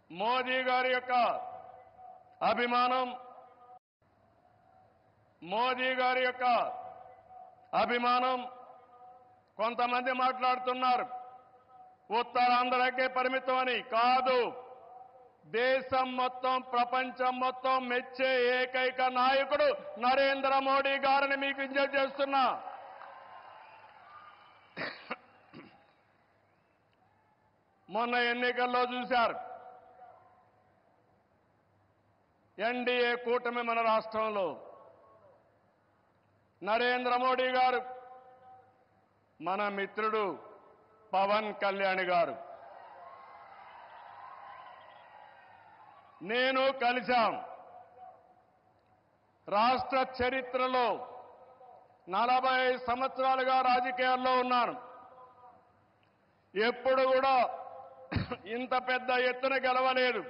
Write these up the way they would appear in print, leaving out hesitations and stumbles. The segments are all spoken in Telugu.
మోదీ గారి యొక్క అభిమానం, మోదీ గారి యొక్క అభిమానం కొంతమంది మాట్లాడుతున్నారు ఉత్తరాంధ్రకే పరిమితం అని. కాదు, దేశం మొత్తం, ప్రపంచం మొత్తం మెచ్చే ఏకైక నాయకుడు నరేంద్ర మోడీ గారిని మీకు విజ్ఞప్తి చేస్తున్నా. మొన్న ఎన్నికల్లో చూశారు, ఎన్డీఏ కూటమి మన రాష్ట్రంలో నరేంద్ర మోడీ గారు, మన మిత్రుడు పవన్ కళ్యాణ్ గారు, నేను కలిశాం. రాష్ట్ర చరిత్రలో 40 సంవత్సరాలుగా రాజకీయాల్లో ఉన్నాను. ఎప్పుడు కూడా ఇంత పెద్ద ఎత్తున గెలవలేదు.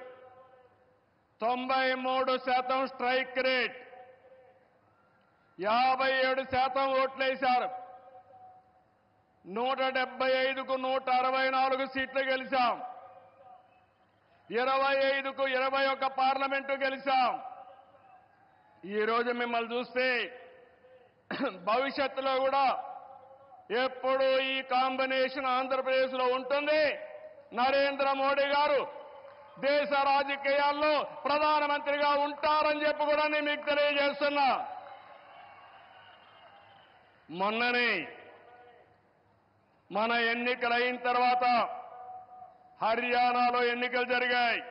93% స్ట్రైక్ రేట్, 57% ఓట్లేశారు. 175కు 164 సీట్లు గెలిచాం. 25కు 21 పార్లమెంటు గెలిచాం. ఈరోజు మిమ్మల్ని చూస్తే భవిష్యత్తులో కూడా ఎప్పుడు ఈ కాంబినేషన్ ఆంధ్రప్రదేశ్లో ఉంటుంది. నరేంద్ర మోడీ గారు దేశ రాజకీయాల్లో ప్రధానమంత్రిగా ఉంటారని చెప్పి కూడా నేను మీకు తెలియజేస్తున్నా. మొన్ననే మన ఎన్నికలు అయిన తర్వాత హర్యానాలో ఎన్నికలు జరిగాయి,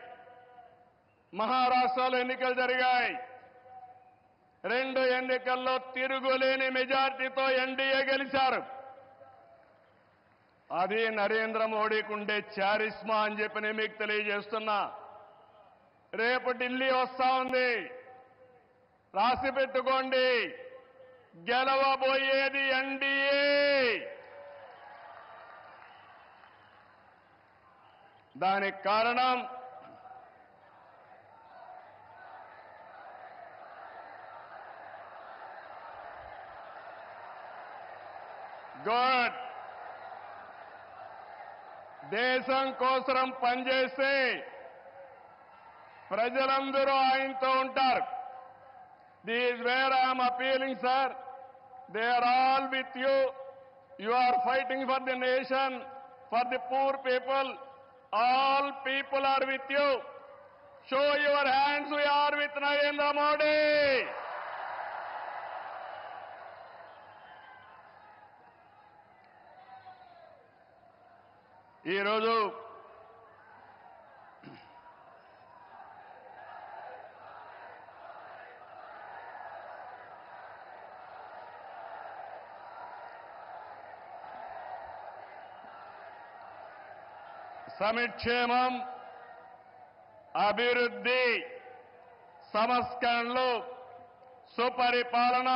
మహారాష్ట్రలో ఎన్నికలు జరిగాయి. 2 ఎన్నికల్లో తిరుగులేని మెజార్టీతో ఎన్డీఏ గెలిచారు. అది నరేంద్ర మోడీకి ఉండే చారిస్మా అని చెప్పి నేను మీకు తెలియజేస్తున్నా. రేపు ఢిల్లీ వస్తా ఉంది, రాసి పెట్టుకోండి. గెలవబోయేది ఎన్డీఏ. దానికి కారణం గుడ్, దేశం కోసం పనిచేస్తే ప్రజలందరూ ఆయనతో ఉంటారు. This where I'm appealing sir, they are all with you. You are fighting for the nation, for the poor people. All people are with you. Show your hands, we are with Narendra Modi. ఈ రోజు సంక్షేమం, అభివృద్ధి, సంస్కరణలు, సుపరిపాలన,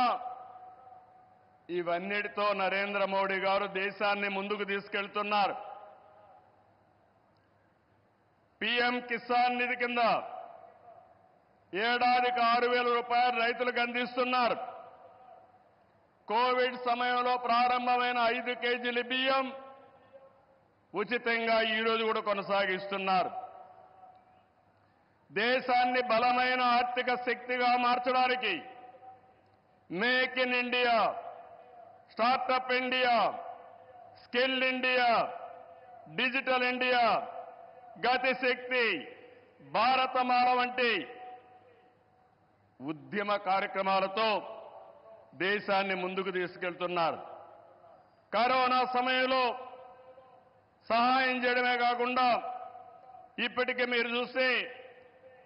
ఇవన్నిటితో నరేంద్ర మోడీ గారు దేశాన్ని ముందుకు తీసుకెళ్తున్నారు. పీఎం కిసాన్ నిధి కింద ఏడాదికి 6,000 రూపాయలు రైతులకు అందిస్తున్నారు. కోవిడ్ సమయంలో ప్రారంభమైన 5 కేజీల బియ్యం ఉచితంగా ఈ రోజు కూడా కొనసాగిస్తున్నారు. దేశాన్ని బలమైన ఆర్థిక శక్తిగా మార్చడానికి make in India, startup India, skill India, digital India, Gati Shakti, Bharatmala వంటి ఉద్యమ కార్యక్రమాలతో దేశాన్ని ముందుకు తీసుకెళ్తున్నారు. కరోనా సమయంలో సహాయం చేయడమే కాకుండా ఇప్పటికే మీరు చూస్తే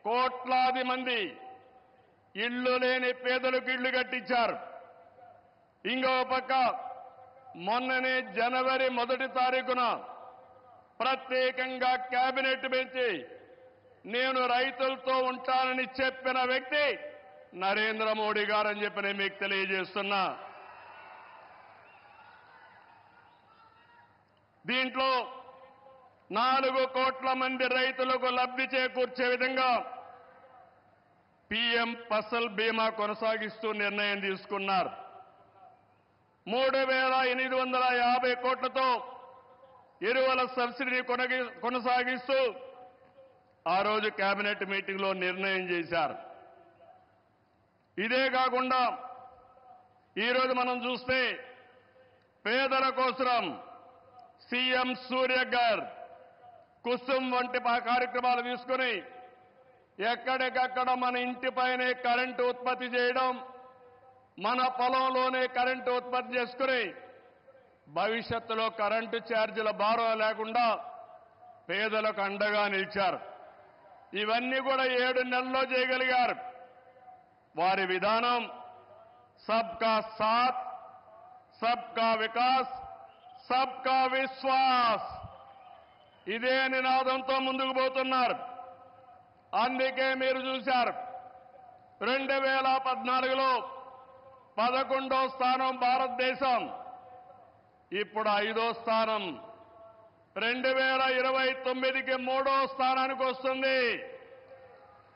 కోట్లాది మంది ఇళ్లు లేని పేదలకు ఇళ్లు కట్టించారు. ఇంకో పక్క మొన్ననే జనవరి 1 తారీఖున ప్రత్యేకంగా కేబినెట్ పెంచి నేను రైతులతో ఉంటానని చెప్పిన వ్యక్తి నరేంద్ర మోడీ గారని చెప్పి నేను మీకు తెలియజేస్తున్నా. దీంట్లో 4 కోట్ల మంది రైతులకు లబ్ధి చేకూర్చే విధంగా పీఎం ఫసల్ బీమా కొనసాగిస్తూ నిర్ణయం తీసుకున్నారు. 3,850 కోట్లతో ఎరువుల సబ్సిడీ కొనసాగిస్తూ ఆ రోజు కేబినెట్ మీటింగ్లో నిర్ణయం చేశారు. ఇదే కాకుండా ఈరోజు మనం చూస్తే పేదల కోసం సీఎం సూర్య గారు కుసుమ్ వంటి కార్యక్రమాలు తీసుకుని ఎక్కడికక్కడ మన ఇంటిపైనే కరెంటు ఉత్పత్తి చేయడం, మన పొలంలోనే కరెంటు ఉత్పత్తి చేసుకుని భవిష్యత్తులో కరెంటు ఛార్జీల భారం లేకుండా పేదలకు అండగా నిలిచారు. ఇవన్నీ కూడా 7 నెలల్లో చేయగలిగారు. వారి విధానం సబ్కా సాథ్, సబ్కా వికాస్, సబ్కా విశ్వాస్ ఇదే నినాదంతో ముందుకు పోతున్నారు. అందుకే మీరు చూశారు 2014లో 11వ స్థానం భారతదేశం, ఇప్పుడు 5వ స్థానం. 2029కి 3వ స్థానానికి వస్తుంది.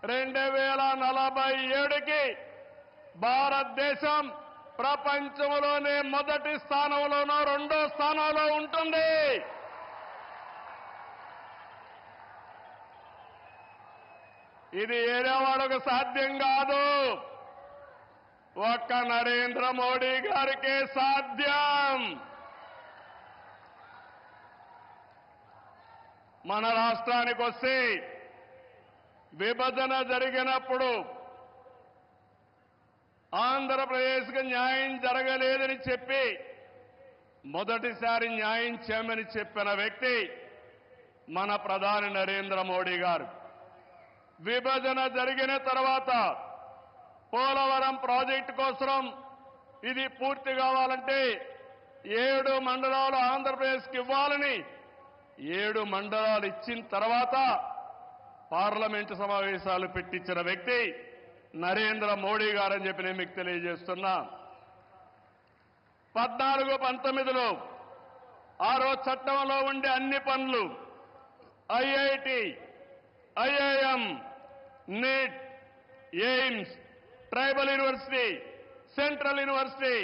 2047కి భారతదేశం ప్రపంచంలోనే మొదటి స్థానంలోనో 2వ స్థానంలో ఉంటుంది. ఇది ఏరే వాళ్ళకు సాధ్యం కాదు, ఒక్క నరేంద్ర మోడీ గారికే సాధ్యం. మన రాష్ట్రానికి వస్తే విభజన జరిగినప్పుడు ఆంధ్రప్రదేశ్కి న్యాయం జరగలేదని చెప్పి మొదటిసారి న్యాయం చేయమని చెప్పిన వ్యక్తి మన ప్రధాని నరేంద్ర మోడీ గారు. విభజన జరిగిన తర్వాత పోలవరం ప్రాజెక్టు కోసం ఇది పూర్తి కావాలంటే 7 మండలాలు ఆంధ్రప్రదేశ్కి ఇవ్వాలని 7 మండలాలు ఇచ్చిన తర్వాత పార్లమెంటు సమావేశాలు పెట్టించిన వ్యక్తి నరేంద్ర మోడీ గారని చెప్పి నేను మీకు తెలియజేస్తున్నా. 14-19లో ఆ రోజు చట్టంలో ఉండే అన్ని పనులు IIT, IIM, NEET, AIIMS, tribal university, central university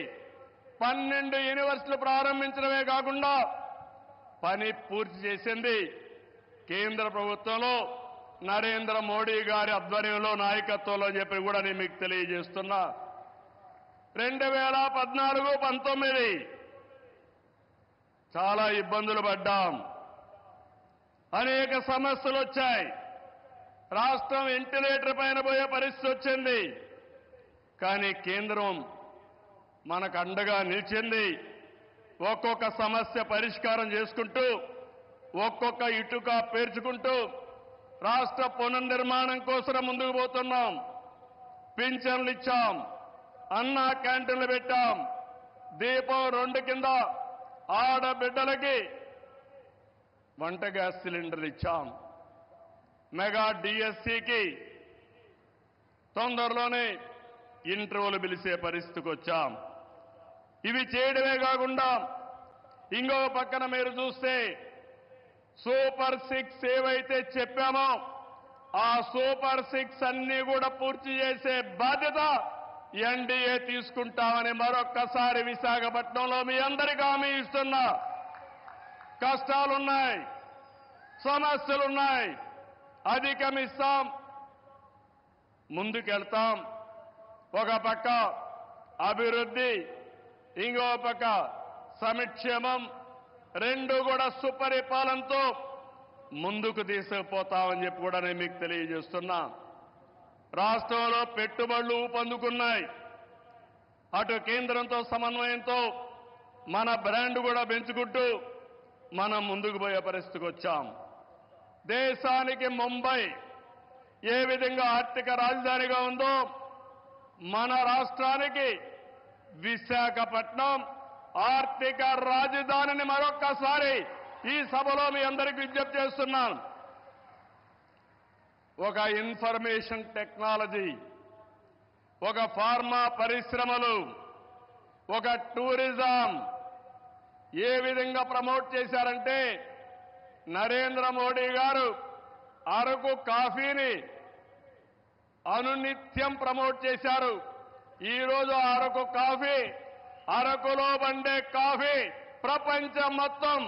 12 యూనివర్సిటీలు ప్రారంభించడమే కాకుండా పని పూర్తి చేసింది కేంద్ర ప్రభుత్వంలో నరేంద్ర మోడీ గారి ఆధ్వర్యంలో నాయకత్వంలో చెప్పి కూడా నేను మీకు తెలియజేస్తున్నా. 2014-19 చాలా ఇబ్బందులు పడ్డాం, అనేక సమస్యలు వచ్చాయి. రాష్ట్రం వెంటిలేటర్ పైన పోయే పరిస్థితి వచ్చింది. కానీ కేంద్రం మనకు అండగా నిలిచింది. ఒక్కొక్క సమస్య పరిష్కారం చేసుకుంటూ, ఒక్కొక్క ఇటుక పేర్చుకుంటూ రాష్ట్ర పునర్నిర్మాణం కోసం ముందుకు పోతున్నాం. పింఛన్లు ఇచ్చాం, అన్నా క్యాంటీన్లు పెట్టాం, దీపం 2 కింద ఆడబిడ్డలకి వంట గ్యాస్ సిలిండర్లు ఇచ్చాం, మెగా డిఎస్సికి తొందరలోనే ఇంటర్వ్యూలు పిలిచే పరిస్థితికి వచ్చాం. ఇవి చేయడమే కాకుండా ఇంకో పక్కన మీరు చూస్తే సూపర్ 6 ఏవైతే చెప్పామో ఆ సూపర్ 6 అన్ని కూడా పూర్తి చేసే బాధ్యత ఎన్డీఏ తీసుకుంటామని మరొక్కసారి విశాఖపట్నంలో మీ అందరికీ హామీ ఇస్తున్నా. కష్టాలున్నాయి, సమస్యలున్నాయి, అధిగమిస్తాం, ముందుకెళ్తాం. ఒక పక్క అభివృద్ధి, ఇంకో పక్క సంక్షేమం, 2 కూడా సుపరిపాలనతో ముందుకు తీసుకుపోతామని చెప్పి కూడా నేను మీకు తెలియజేస్తున్నా. రాష్ట్రంలో పెట్టుబడులు ఊపందుకున్నాయి. అటు కేంద్రంతో సమన్వయంతో మన బ్రాండ్ కూడా పెంచుకుంటూ మనం ముందుకు పోయే పరిస్థితికి వచ్చాం. దేశానికి ముంబై ఏ విధంగా ఆర్థిక రాజధానిగా ఉందో మన రాష్ట్రానికి విశాఖపట్నం ఆర్థిక రాజధానిని మరొక్కసారి ఈ సభలో మీ అందరికీ విజ్ఞప్తి చేస్తున్నాను. ఒక ఇన్ఫర్మేషన్ టెక్నాలజీ, ఒక ఫార్మా పరిశ్రమలు, ఒక టూరిజం ఏ విధంగా ప్రమోట్ చేశారంటే నరేంద్ర మోడీ గారు అరకు కాఫీని అనునిత్యం ప్రమోట్ చేశారు. ఈరోజు అరకు కాఫీ, అరకులో పండే కాఫీ ప్రపంచం మొత్తం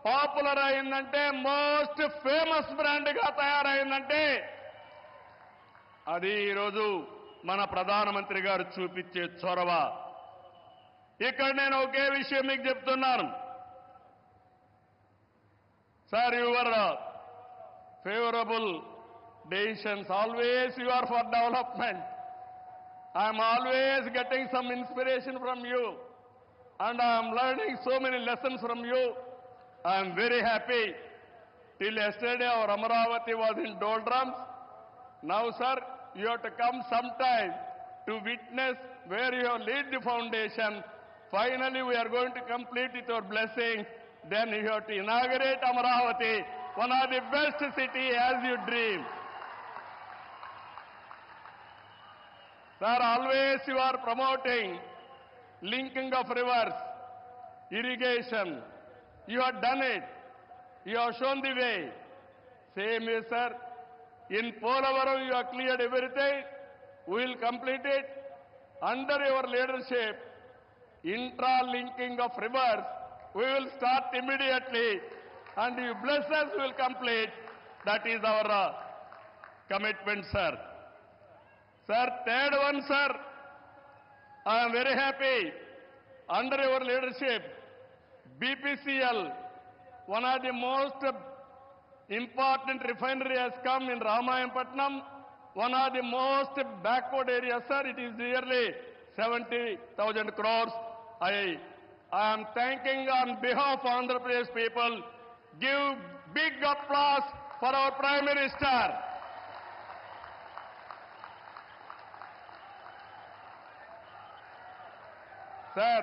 పాపులర్ అయిందంటే, మోస్ట్ ఫేమస్ బ్రాండ్గా తయారైందంటే అది ఈరోజు మన ప్రధానమంత్రి గారు చూపించే చొరవ. ఇక్కడ నేను ఒకే విషయం మీకు చెప్తున్నాను. Sir, your favourable decisions, always you are for development. I'm always getting some inspiration from you and I am learning so many lessons from you. I am very happy. Till yesterday our Amaravati was in doldrums. Now, sir, you have to come sometime to witness where you have laid the foundation. Finally, we are going to complete with your blessing. Then you have to inaugurate Amaravati, one of the best city as you dream. Sir, always you are promoting linking of rivers, irrigation. You have done it. You have shown the way. Same way, sir. In Polavaram, you have cleared everything. We will complete it. Under your leadership, intra-linking of rivers, we will start immediately. And you bless us, we will complete. That is our commitment, sir. Sir, third one, sir. I am very happy. Under your leadership, BPCL, one of the most important refinery has come in Ramayanpatnam, one of the most backward areas, sir. It is nearly 70,000 crores. I am thanking on behalf of Andhra Pradesh people. Give big applause for our Prime Minister. Sir,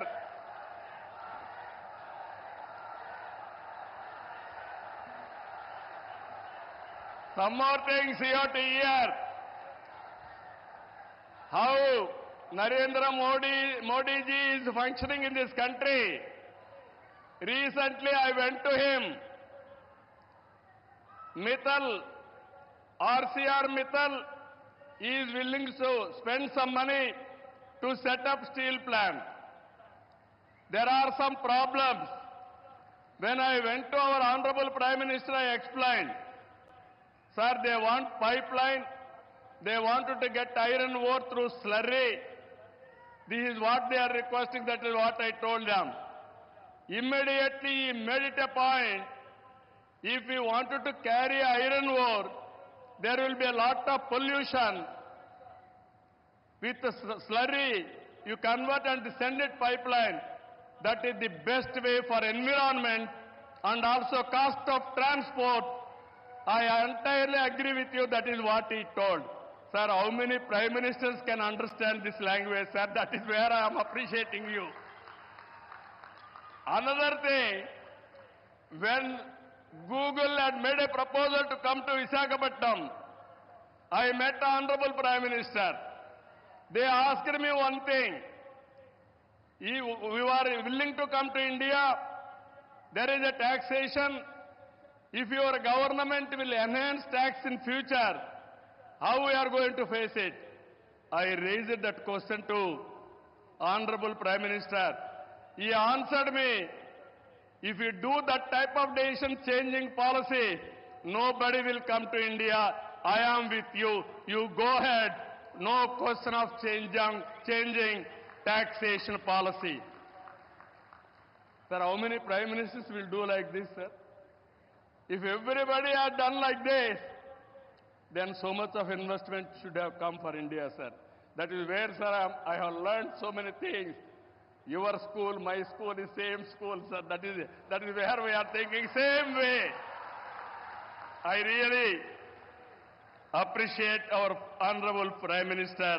some more things you have to hear. How Narendra Modi ji is functioning in this country. Recently I went to him. Mittal, RCR Mittal is willing to spend some money to set up steel plant. There are some problems. When I went to our Honorable Prime Minister, I explained, sir, they want pipeline, they wanted to get iron ore through slurry. This is what they are requesting, that is what I told them. Immediately he made it a point, if we wanted to carry iron ore, there will be a lot of pollution. With the slurry, you convert and send it pipeline. That is the best way for environment and also cost of transport. I entirely agree with you. That is what he told. Sir, how many prime ministers can understand this language, sir? That is where I am appreciating you. Another thing, when Google had made a proposal to come to Visakhapatnam, I met the Honorable Prime Minister. They asked me one thing. We are willing to come to India. There is a taxation. If your government will enhance tax in future, how we are going to face it? I raised that question to Honorable Prime Minister. He answered me, if you do that type of decision changing policy, nobody will come to India. I am with you. You go ahead. No question of changing taxation policy. Sir, how many prime ministers will do like this, sir? If everybody had done like this, then so much of investment should have come for India, sir. That is where, sir, I have learned so many things. Your school, my school is same school, sir. That is where we are thinking same way. I really appreciate our Honorable Prime Minister.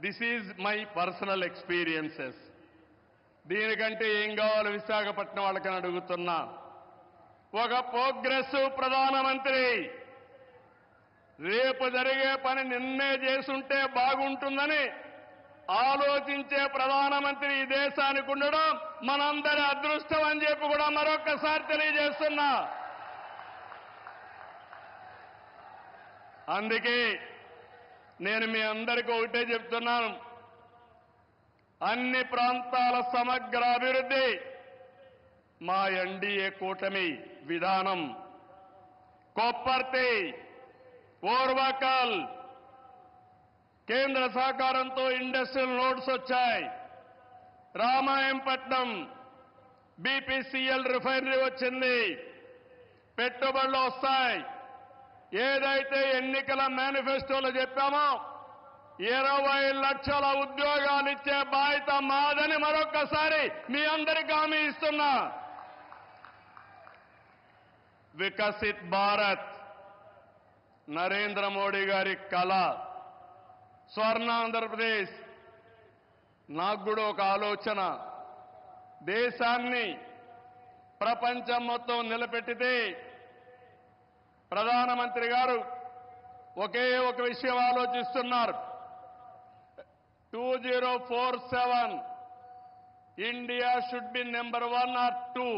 This is my personal experiences. దీనికంటే ఏం కావాలి విశాఖపట్నం వాళ్ళకని అడుగుతున్నా. ఒక ప్రోగ్రెసివ్ ప్రధానమంత్రి రేపు జరిగే పని నిన్నే చేసుంటే బాగుంటుందని ఆలోచించే ప్రధానమంత్రి ఈ దేశానికి ఉండడం మనందరి అదృష్టం అని చెప్పి కూడా మరొక్కసారి తెలియజేస్తున్నా. అందుకే నేను మీ అందరికీ ఒకటే చెప్తున్నాను, అన్ని ప్రాంతాల సమగ్ర అభివృద్ధి, మా ఎన్డీఏ కూటమి విధానం కొప్పర్తి, ఓర్వకల్ కేంద్ర సహకారంతో ఇండస్ట్రియల్ నోడ్స్ వచ్చాయి. రామాయంపట్నం బీపీసీఎల్ రిఫైనరీ వచ్చింది. పెట్టుబడులు వస్తాయి. ఏదైతే ఎన్నికల మేనిఫెస్టోలో చెప్పామో 20 లక్షల ఉద్యోగాలు ఇచ్చే బాధ్యత మాదని మరొక్కసారి మీ అందరికీ హామీ ఇస్తున్నా. వికసిత్ భారత్ నరేంద్ర మోడీ గారి కళ. స్వర్ణ ఆంధ్రప్రదేశ్. నాకు కూడా ఒక ఆలోచన. దేశాన్ని ప్రపంచం మొత్తం నిలబెట్టితే ప్రధానమంత్రి గారు ఒకే ఒక విషయం ఆలోచిస్తున్నారు. 2047 India should be number 1 or 2.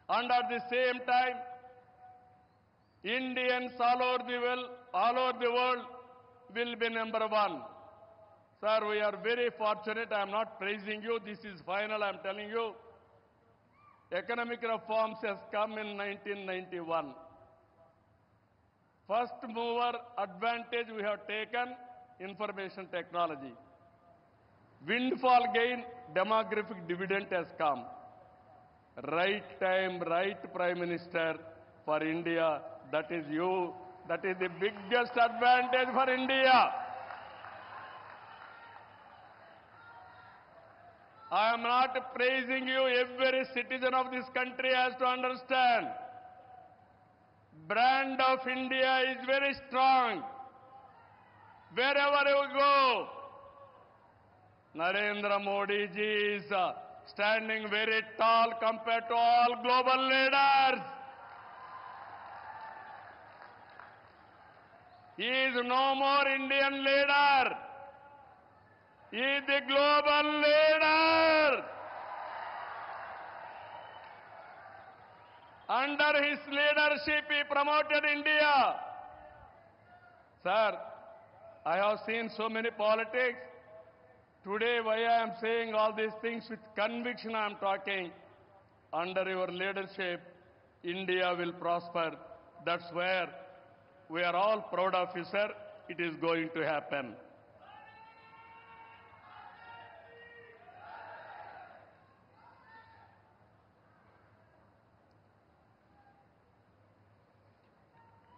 And at the same time, Indians all over the world will be number 1. Sir, we are very fortunate. I am not praising you. This is final. I am telling you. Economic reforms has come in 1991. First mover advantage we have taken, information technology. Windfall gain, demographic dividend has come. Right time, right Prime Minister for India. That is you. That is the biggest advantage for India. I am not praising you. Every citizen of this country has to understand. Brand of India is very strong. Wherever you go, Narendra Modi ji is standing very tall compared to all global leaders. He is no more Indian leader. He is the global leader. Under his leadership, he promoted India. Sir, I have seen so many politics. Today, why I am saying all these things with conviction I am talking. Under your leadership, India will prosper. That's where we are all proud of you, sir. It is going to happen.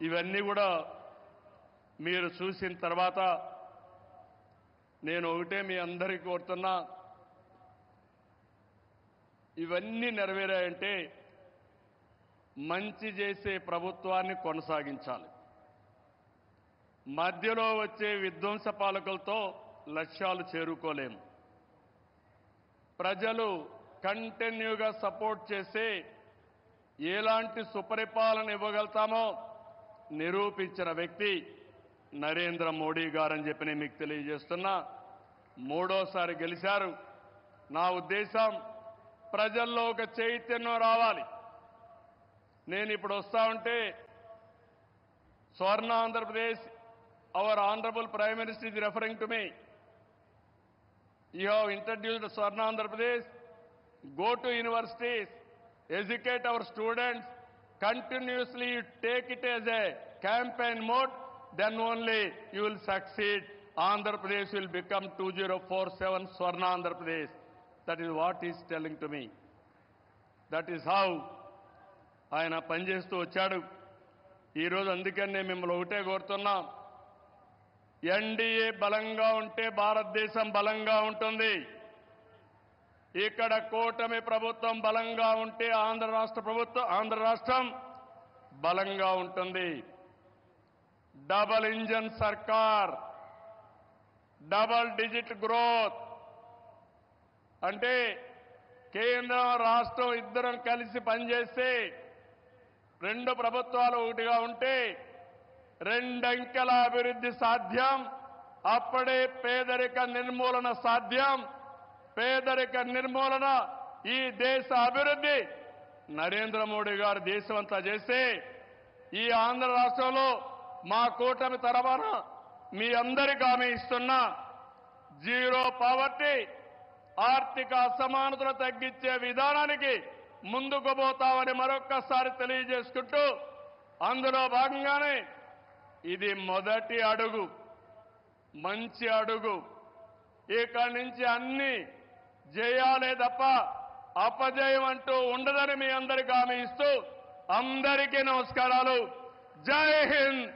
ఇవన్నీ కూడా మీరు చూసిన తర్వాత నేను ఒకటే మీ అందరికీ కోరుతున్నా, ఇవన్నీ నెరవేరాయంటే మంచి చేసే ప్రభుత్వాన్ని కొనసాగించాలి. మధ్యలో వచ్చే విధ్వంస పాలకులతో లక్ష్యాలు చేరుకోలేము. ప్రజలు కంటిన్యూగా సపోర్ట్ చేసి ఎలాంటి సుపరిపాలన ఇవ్వగలుగుతామో నిరూపించిన వ్యక్తి నరేంద్ర మోడీ గారని చెప్పి నేను మీకు తెలియజేస్తున్నా. మూడోసారి గెలిచారు. నా ఉద్దేశం ప్రజల్లో ఒక చైతన్యం రావాలి. నేను ఇప్పుడు వస్తా ఉంటే స్వర్ణ Andhra Pradesh, our honourable prime minister is referring to me. You have introduced Swarna Andhra Pradesh. Go to universities, educate our students, continuously you take it as a campaign mode, then only you will succeed. Andhra Pradesh will become 2047 Swarna Andhra Pradesh. That is what he is telling to me. That is how ఆయన పనిచేస్తూ వచ్చాడు. ఈరోజు అందుకని నేను మిమ్మల్ని ఒకటే కోరుతున్నాం, ఎన్డీఏ బలంగా ఉంటే భారతదేశం బలంగా ఉంటుంది. ఇక్కడ కూటమి ప్రభుత్వం బలంగా ఉంటే ఆంధ్ర రాష్ట్రం బలంగా ఉంటుంది. డబల్ ఇంజన్ సర్కార్, డబల్ డిజిట్ గ్రోత్ అంటే కేంద్రం రాష్ట్రం ఇద్దరం కలిసి పనిచేస్తే, రెండు ప్రభుత్వాలు ఒకటిగా ఉంటే రెండంకెల అభివృద్ధి సాధ్యం. అప్పుడే పేదరిక నిర్మూలన సాధ్యం. పేదరిక నిర్మూలన, ఈ దేశ అభివృద్ధి నరేంద్ర మోడీ గారు దేశమంతా చేస్తే, ఈ ఆంధ్ర రాష్ట్రంలో మా కూటమి తరఫున మీ అందరికీ హామీ ఇస్తున్నా, జీరో పావర్టీ, ఆర్థిక అసమానతలు తగ్గించే విధానానికి ముందుకు పోతామని మరొక్కసారి తెలియజేసుకుంటూ అందులో భాగంగానే ఇది మొదటి అడుగు, మంచి అడుగు. ఇక్కడి నుంచి అన్ని జయాలే తప్ప అపజయం అంటూ ఉండదని మీ అందరికీ హామీ ఇస్తూ అందరికీ నమస్కారాలు. జై హింద్.